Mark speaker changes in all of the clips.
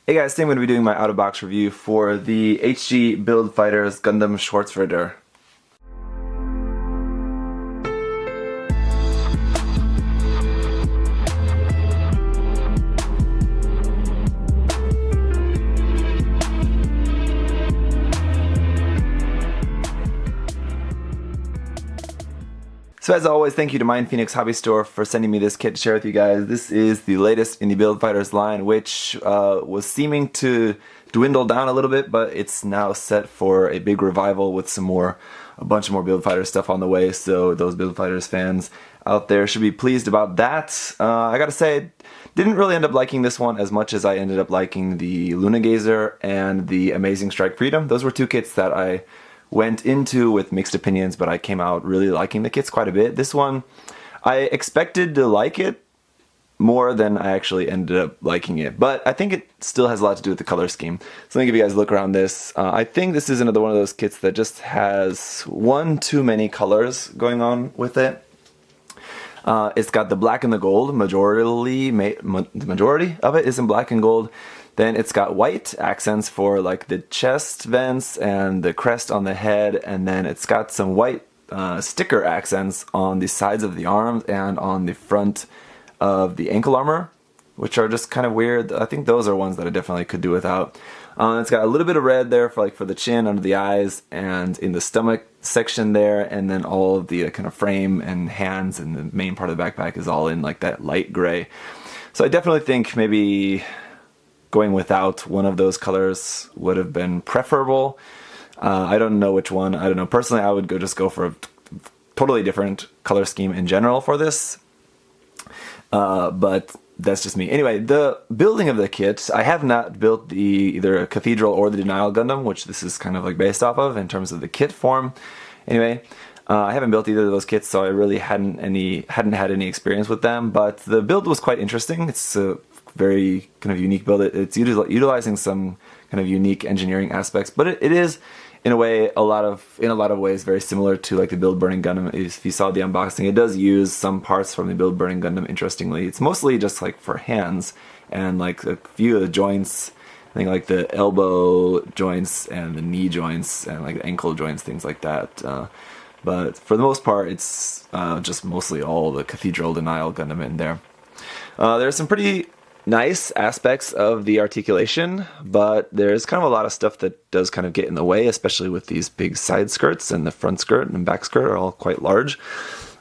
Speaker 1: Hey guys, today I'm going to be doing my out-of-box review for the HG Build Fighters Gundam Schwarzritter. So as always, thank you to MindFenix Hobby Store for sending me this kit to share with you guys. This is the latest in the Build Fighters line, which was seeming to dwindle down a little bit, but it's now set for a big revival with a bunch more Build Fighters stuff on the way, so those Build Fighters fans out there should be pleased about that. I gotta say, didn't really end up liking this one as much as I ended up liking the Luna Gazer and the Amazing Strike Freedom. Those were two kits that I went into with mixed opinions, but I came out really liking the kits quite a bit. This one, I expected to like it more than I actually ended up liking it, but I think it still has a lot to do with the color scheme. So let me give you guys a look around this. I think this is another one of those kits that just has one too many colors going on with it. It's got the black and the gold. The majority of it is in black and gold. Then it's got white accents for like the chest vents and the crest on the head, and then it's got some white sticker accents on the sides of the arms and on the front of the ankle armor, which are just kind of weird. I think those are ones that I definitely could do without. It's got a little bit of red there for the chin, under the eyes, and in the stomach section there, and then all of the kind of frame and hands and the main part of the backpack is all in like that light gray. So I definitely think maybe going without one of those colors would have been preferable. I don't know which one. I don't know. Personally, I would just go for a totally different color scheme in general for this. But that's just me. Anyway, the building of the kit, I have not built either Cathedral or the Denial Gundam, which this is kind of like based off of in terms of the kit form. Anyway, I haven't built either of those kits, so I really hadn't had any experience with them. But the build was quite interesting. It's a very kind of unique build. It's utilizing some kind of unique engineering aspects, but it is in a lot of ways very similar to like the Build Burning Gundam. If you saw the unboxing, it does use some parts from the Build Burning Gundam. Interestingly, it's mostly just like for hands and like a few of the joints. I think like the elbow joints and the knee joints and like the ankle joints, things like that. But for the most part, it's just mostly all the Cathedral Denial Gundam in there. There's some pretty nice aspects of the articulation, but there's kind of a lot of stuff that does kind of get in the way, especially with these big side skirts, and the front skirt and back skirt are all quite large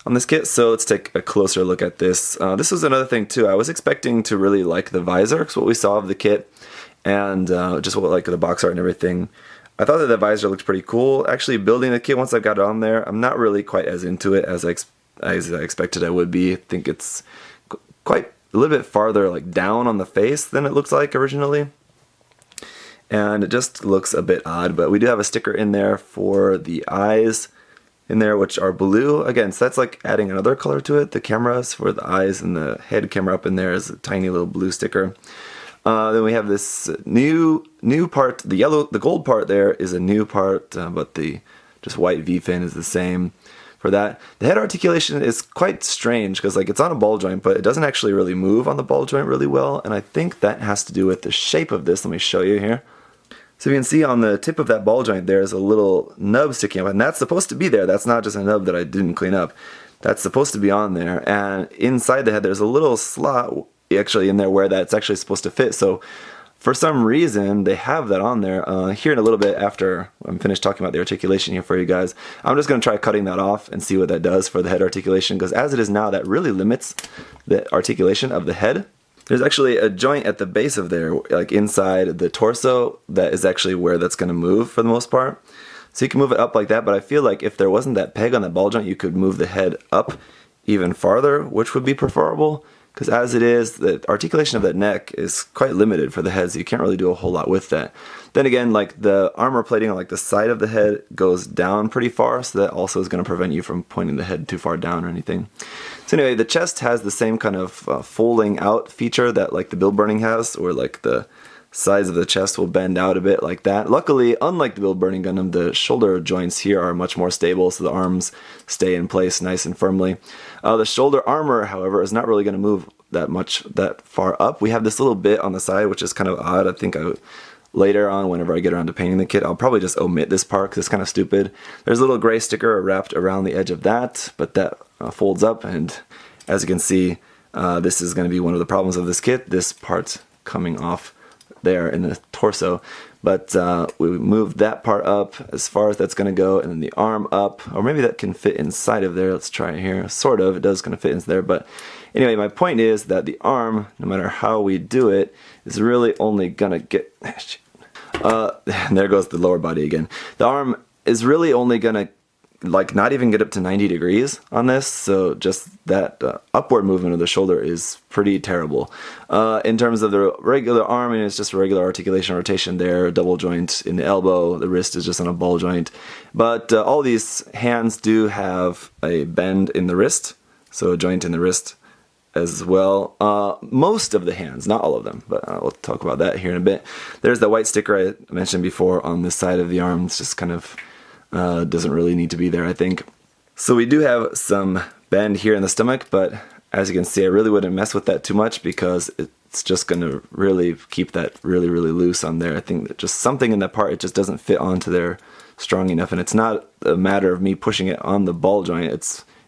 Speaker 1: on this kit. So let's take a closer look at this. This was another thing too. I was expecting to really like the visor, because what we saw of the kit and just what like the box art and everything, I thought that the visor looked pretty cool. Actually, building the kit, once I got it on there, I'm not really quite as into it as I expected I would be. I think it's quite a little bit farther like down on the face than it looks like originally, and it just looks a bit odd. But we do have a sticker in there for the eyes in there, which are blue again, so that's like adding another color to it. The cameras for the eyes and the head camera up in there is a tiny little blue sticker. Then we have this new part. The gold part there is a new part, but the just white V fin is the same. For that, the head articulation is quite strange because like it's on a ball joint, but it doesn't actually really move on the ball joint really well, and I think that has to do with the shape of this. Let me show you here. So you can see on the tip of that ball joint there's a little nub sticking up, and that's supposed to be there. That's not just a nub that I didn't clean up. That's supposed to be on there, and inside the head there's a little slot actually in there where that's actually supposed to fit. So for some reason, they have that on there. Here in a little bit, after I'm finished talking about the articulation here for you guys, I'm just going to try cutting that off and see what that does for the head articulation, because as it is now, that really limits the articulation of the head. There's actually a joint at the base of there, like inside the torso, that is actually where that's going to move for the most part. So you can move it up like that, but I feel like if there wasn't that peg on that ball joint, you could move the head up even farther, which would be preferable. Because as it is, the articulation of that neck is quite limited for the head, so you can't really do a whole lot with that. Then again, like the armor plating on like the side of the head goes down pretty far, so that also is going to prevent you from pointing the head too far down or anything. So anyway, the chest has the same kind of folding out feature that like the Build Burning has, or like the sides of the chest will bend out a bit like that. Luckily, unlike the Build Burning Gundam, the shoulder joints here are much more stable, so the arms stay in place nice and firmly. The shoulder armor, however, is not really going to move that far up. We have this little bit on the side, which is kind of odd. I think later on, whenever I get around to painting the kit, I'll probably just omit this part because it's kind of stupid. There's a little gray sticker wrapped around the edge of that, but that folds up, and as you can see, this is going to be one of the problems of this kit, this part coming off there in the torso. But we moved that part up as far as that's going to go, and then the arm up, or maybe that can fit inside of there. Let's try it here. Sort of, it does kind of fit in there, but anyway, my point is that the arm, no matter how we do it, is really only going to get... there goes the lower body again. The arm is really only going to like not even get up to 90 degrees on this, so just that upward movement of the shoulder is pretty terrible. In terms of the regular arm, it's just a regular articulation rotation there, double joint in the elbow, the wrist is just on a ball joint. But all these hands do have a bend in the wrist, so a joint in the wrist as well. Most of the hands, not all of them, but we'll talk about that here in a bit. There's the white sticker I mentioned before on this side of the arm. It's just kind of doesn't really need to be there, I think. So we do have some bend here in the stomach, but as you can see, I really wouldn't mess with that too much because it's just going to really keep that really loose on there. I think that just something in that part, it just doesn't fit onto there strong enough, and it's not a matter of me pushing it on the ball joint.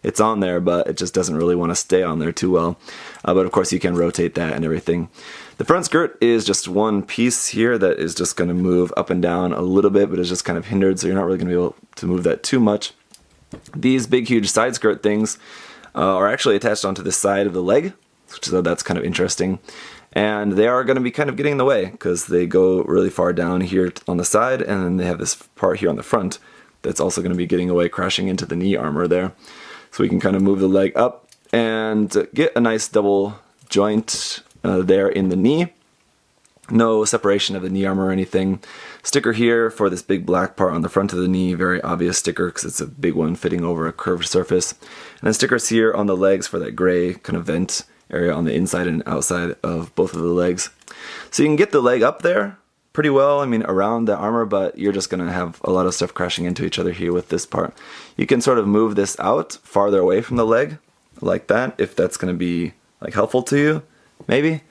Speaker 1: It's on there, but it just doesn't really want to stay on there too well. But of course you can rotate that and everything. The front skirt is just one piece here that is just going to move up and down a little bit, but it's just kind of hindered, so you're not really going to be able to move that too much. These big huge side skirt things are actually attached onto the side of the leg, so that's kind of interesting. And they are going to be kind of getting in the way because they go really far down here on the side, and then they have this part here on the front that's also going to be getting away, crashing into the knee armor there. So we can kind of move the leg up and get a nice double joint there in the knee. No separation of the knee armor or anything. Sticker here for this big black part on the front of the knee, very obvious sticker because it's a big one fitting over a curved surface. And then stickers here on the legs for that gray kind of vent area on the inside and outside of both of the legs. So you can get the leg up there pretty well, I mean around the armor, but you're just going to have a lot of stuff crashing into each other here with this part. You can sort of move this out farther away from the leg like that if that's going to be like helpful to you, maybe,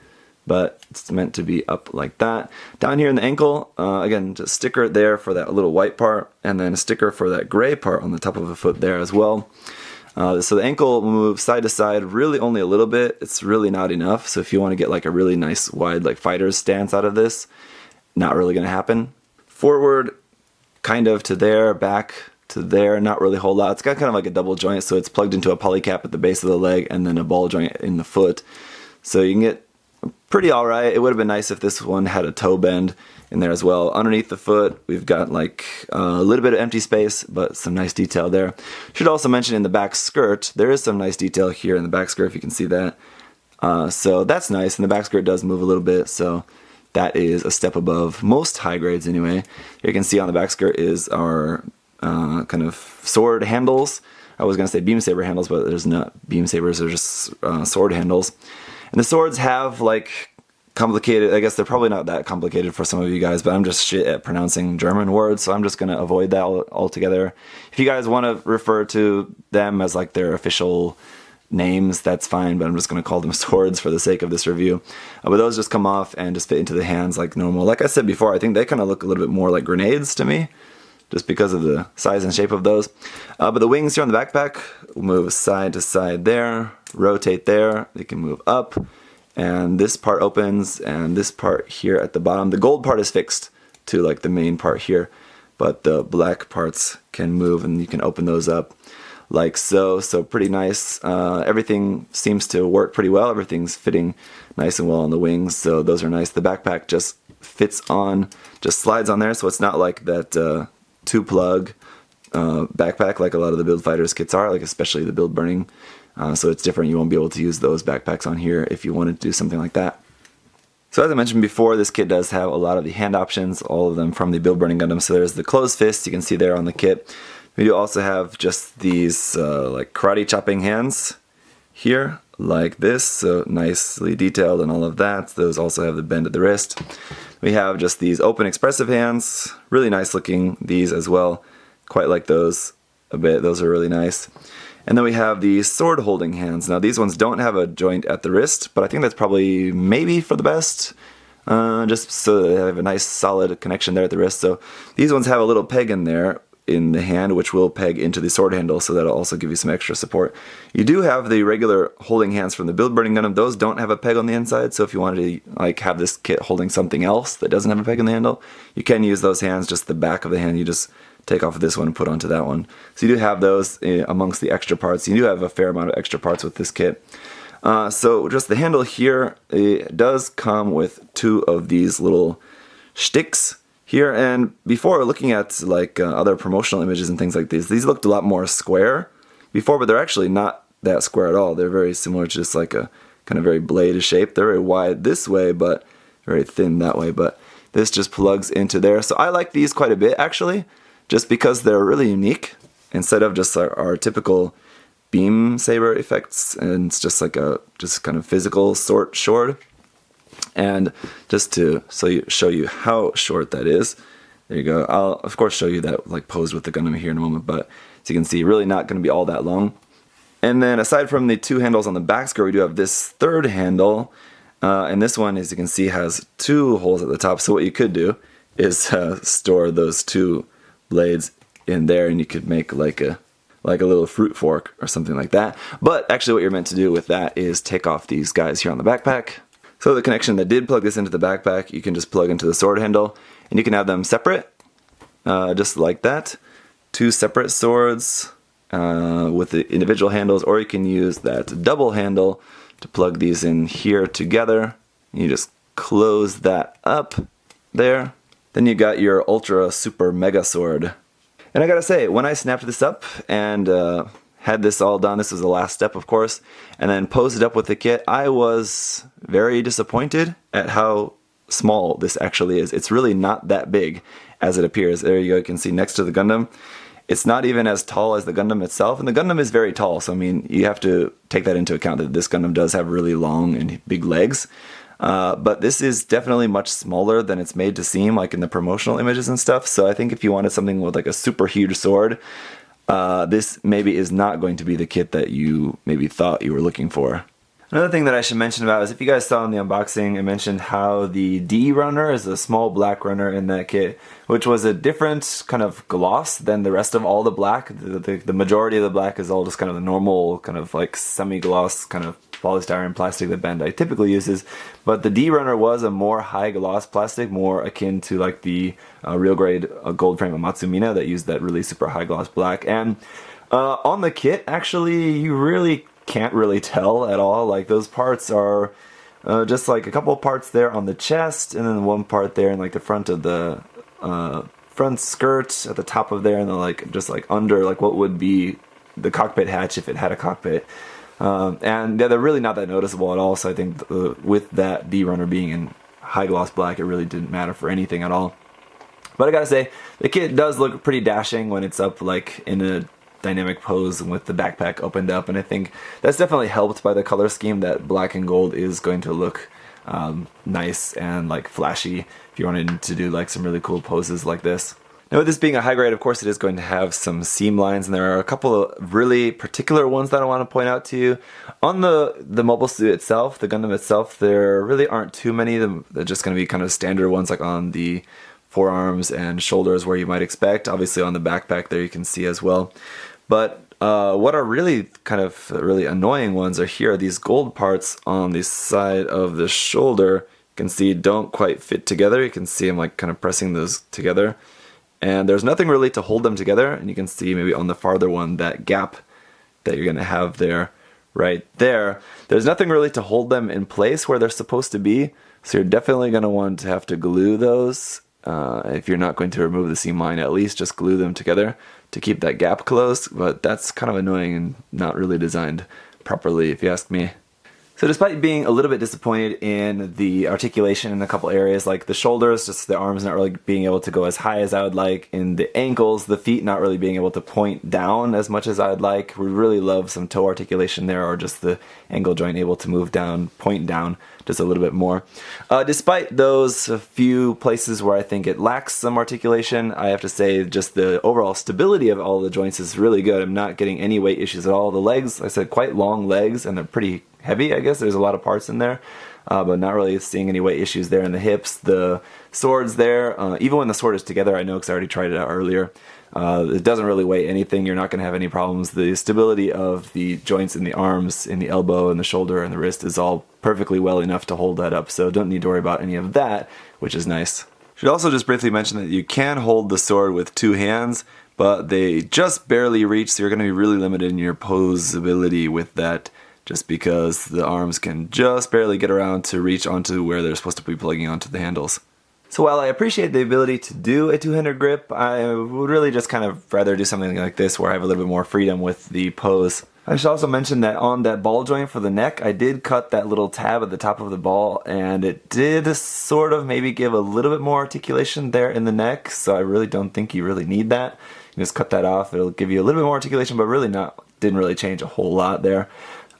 Speaker 1: but it's meant to be up like that. Down here in the ankle, again, just sticker there for that little white part, and then a sticker for that gray part on the top of the foot there as well. So the ankle moves side to side really only a little bit. It's really not enough, so if you want to get like a really nice wide like fighter's stance out of this, not really going to happen. Forward, kind of to there, back to there, not really a whole lot. It's got kind of like a double joint, so it's plugged into a polycap at the base of the leg and then a ball joint in the foot. So you can get pretty alright. It would have been nice if this one had a toe bend in there as well. Underneath the foot, we've got like a little bit of empty space, but some nice detail there. Should also mention in the back skirt, there is some nice detail here in the back skirt, if you can see that. So that's nice, and the back skirt does move a little bit, so that is a step above most high grades anyway. You can see on the back skirt is our kind of sword handles. I was going to say beam saber handles, but there's not beam sabers, they're just sword handles. And the swords have like complicated, I guess they're probably not that complicated for some of you guys, but I'm just shit at pronouncing German words, so I'm just going to avoid that altogether. If you guys want to refer to them as like their official names, that's fine, but I'm just going to call them swords for the sake of this review. But those just come off and just fit into the hands like normal. Like I said before, I think they kind of look a little bit more like grenades to me, just because of the size and shape of those. But the wings here on the backpack will move side to side there, rotate there, they can move up, and this part opens, and this part here at the bottom, the gold part is fixed to like the main part here, but the black parts can move and you can open those up like so. So pretty nice. Everything seems to work pretty well. Everything's fitting nice and well on the wings, so those are nice. The backpack just fits on, just slides on there, so it's not like that two-plug backpack like a lot of the Build Fighters kits are, like especially the Build Burning. So it's different. You won't be able to use those backpacks on here if you wanted to do something like that. So as I mentioned before, this kit does have a lot of the hand options, all of them from the Build Burning Gundam. So there's the closed fist, you can see there on the kit. We do also have just these like karate chopping hands here, like this, so nicely detailed and all of that. Those also have the bend at the wrist. We have just these open expressive hands, really nice looking, these as well. Quite like those a bit, those are really nice. And then we have the sword holding hands. Now these ones don't have a joint at the wrist, but I think that's probably maybe for the best. Just so they have a nice solid connection there at the wrist. So these ones have a little peg in there in the hand, which will peg into the sword handle, so that'll also give you some extra support. You do have the regular holding hands from the Build Burning Gundam. Those don't have a peg on the inside, so if you wanted to like have this kit holding something else that doesn't have a peg in the handle, you can use those hands. Just the back of the hand, you just take off this one and put onto that one. So you do have those amongst the extra parts. You do have a fair amount of extra parts with this kit. So just the handle here, it does come with 2 of these little sticks here. And before, looking at like other promotional images and things like these looked a lot more square before, but they're actually not that square at all. They're very similar to just like a kind of very blade shape. They're very wide this way, but very thin that way. But this just plugs into there. So I like these quite a bit actually, just because they're really unique instead of just our typical beam saber effects, and it's just like a kind of physical sword. And just to show you how short that is, there you go. I'll of course show you that like posed with the Gundam here in a moment, but as you can see, really not going to be all that long. And then aside from the 2 handles on the back skirt, we do have this 3rd handle, and this one, as you can see, has 2 holes at the top. So what you could do is store those 2 blades in there, and you could make like a little fruit fork or something like that. But actually what you're meant to do with that is take off these guys here on the backpack. So the connection that did plug this into the backpack, you can just plug into the sword handle, and you can have them separate, just like that. 2 separate swords with the individual handles, or you can use that double handle to plug these in here together. You just close that up there. Then you got your Ultra Super Mega Sword. And I gotta say, when I snapped this up and had this all done, this was the last step of course, and then posed it up with the kit, I was very disappointed at how small this actually is. It's really not that big as it appears. There you go, you can see next to the Gundam. It's not even as tall as the Gundam itself, and the Gundam is very tall, so I mean, you have to take that into account, that this Gundam does have really long and big legs. But this is definitely much smaller than it's made to seem, like in the promotional images and stuff. So I think if you wanted something with like a super huge sword, this maybe is not going to be the kit that you maybe thought you were looking for. Another thing that I should mention about is, if you guys saw in the unboxing, I mentioned how the D runner is a small black runner in that kit, which was a different kind of gloss than the rest of all the black. The majority of the black is all just kind of the normal kind of like semi-gloss kind of polystyrene plastic that Bandai typically uses, but the D runner was a more high gloss plastic, more akin to like the real grade gold frame of Matsumina that used that really super high gloss black. And on the kit, actually, you really can't really tell at all. Like, those parts are just like a couple parts there on the chest, and then one part there in like the front of the front skirt at the top of there, and then like just like under like what would be the cockpit hatch if it had a cockpit. And yeah, they're really not that noticeable at all, so I think with that D-Runner being in high gloss black, it really didn't matter for anything at all. But I gotta say, the kit does look pretty dashing when it's up like in a dynamic pose and with the backpack opened up, and I think that's definitely helped by the color scheme, that black and gold is going to look nice and like flashy if you wanted to do like some really cool poses like this. Now, with this being a high grade, of course, it is going to have some seam lines, and there are a couple of really particular ones that I want to point out to you. On the mobile suit itself, the Gundam itself, there really aren't too many. They're just going to be kind of standard ones, like on the forearms and shoulders where you might expect. Obviously on the backpack there you can see as well. But what are really kind of really annoying ones are here. These gold parts on the side of the shoulder, you can see don't quite fit together. You can see I'm like kind of pressing those together. And there's nothing really to hold them together, and you can see maybe on the farther one that gap that you're going to have there, right there. There's nothing really to hold them in place where they're supposed to be, so you're definitely going to want to have to glue those. If you're not going to remove the seam line, at least just glue them together to keep that gap closed, but that's kind of annoying and not really designed properly if you ask me. So despite being a little bit disappointed in the articulation in a couple areas, like the shoulders, just the arms not really being able to go as high as I would like, in the ankles, the feet not really being able to point down as much as I would like, we really love some toe articulation there, or just the ankle joint able to move down, point down just a little bit more. Despite those few places where I think it lacks some articulation, I have to say just the overall stability of all the joints is really good. I'm not getting any weight issues at all. The legs, like I said, quite long legs, and they're pretty heavy, I guess. There's a lot of parts in there, but not really seeing any weight issues there in the hips. The sword's there. Even when the sword is together, I know because I already tried it out earlier. It doesn't really weigh anything. You're not going to have any problems. The stability of the joints in the arms, in the elbow, and the shoulder, and the wrist is all perfectly well enough to hold that up, so don't need to worry about any of that, which is nice. Should also just briefly mention that you can hold the sword with two hands, but they just barely reach, so you're going to be really limited in your posability with that, just because the arms can just barely get around to reach onto where they're supposed to be plugging onto the handles. So while I appreciate the ability to do a two-handed grip, I would really just kind of rather do something like this where I have a little bit more freedom with the pose. I should also mention that on that ball joint for the neck, I did cut that little tab at the top of the ball, and it did sort of maybe give a little bit more articulation there in the neck, so I really don't think you really need that. You just cut that off, it'll give you a little bit more articulation, but really didn't really change a whole lot there.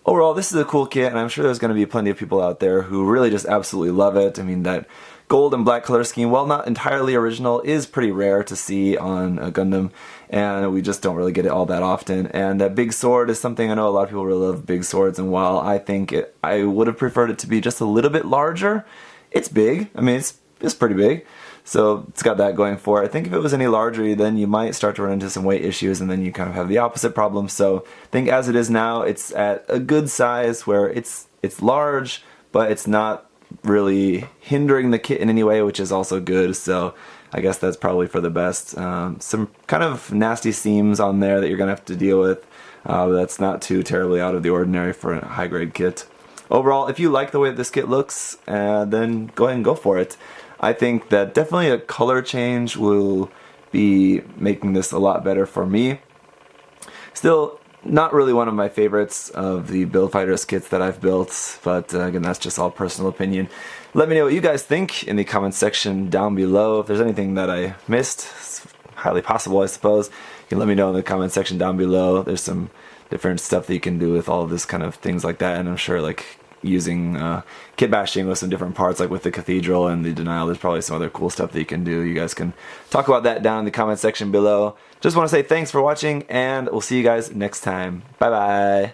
Speaker 1: Overall, this is a cool kit, and I'm sure there's going to be plenty of people out there who really just absolutely love it. I mean, that gold and black color scheme, while not entirely original, is pretty rare to see on a Gundam, and we just don't really get it all that often. And that big sword is something I know a lot of people really love big swords, and while I think I would have preferred it to be just a little bit larger, it's big. I mean, it's pretty big. So it's got that going for it. I think if it was any larger, then you might start to run into some weight issues, and then you kind of have the opposite problem. So I think as it is now, it's at a good size where it's large, but it's not really hindering the kit in any way, which is also good. So I guess that's probably for the best. Some kind of nasty seams on there that you're going to have to deal with. But that's not too terribly out of the ordinary for a high-grade kit. Overall, if you like the way this kit looks, then go ahead and go for it. I think that definitely a color change will be making this a lot better for me. Still, not really one of my favorites of the Build Fighters kits that I've built, but again, that's just all personal opinion. Let me know what you guys think in the comments section down below. If there's anything that I missed, it's highly possible, I suppose. You can let me know in the comment section down below. There's some different stuff that you can do with all of this kind of things like that, and I'm sure like using kit bashing with some different parts, like with the cathedral and the denial, there's probably some other cool stuff that you can do. You guys can talk about that down in the comment section below. Just want to say thanks for watching, and we'll see you guys next time. Bye bye.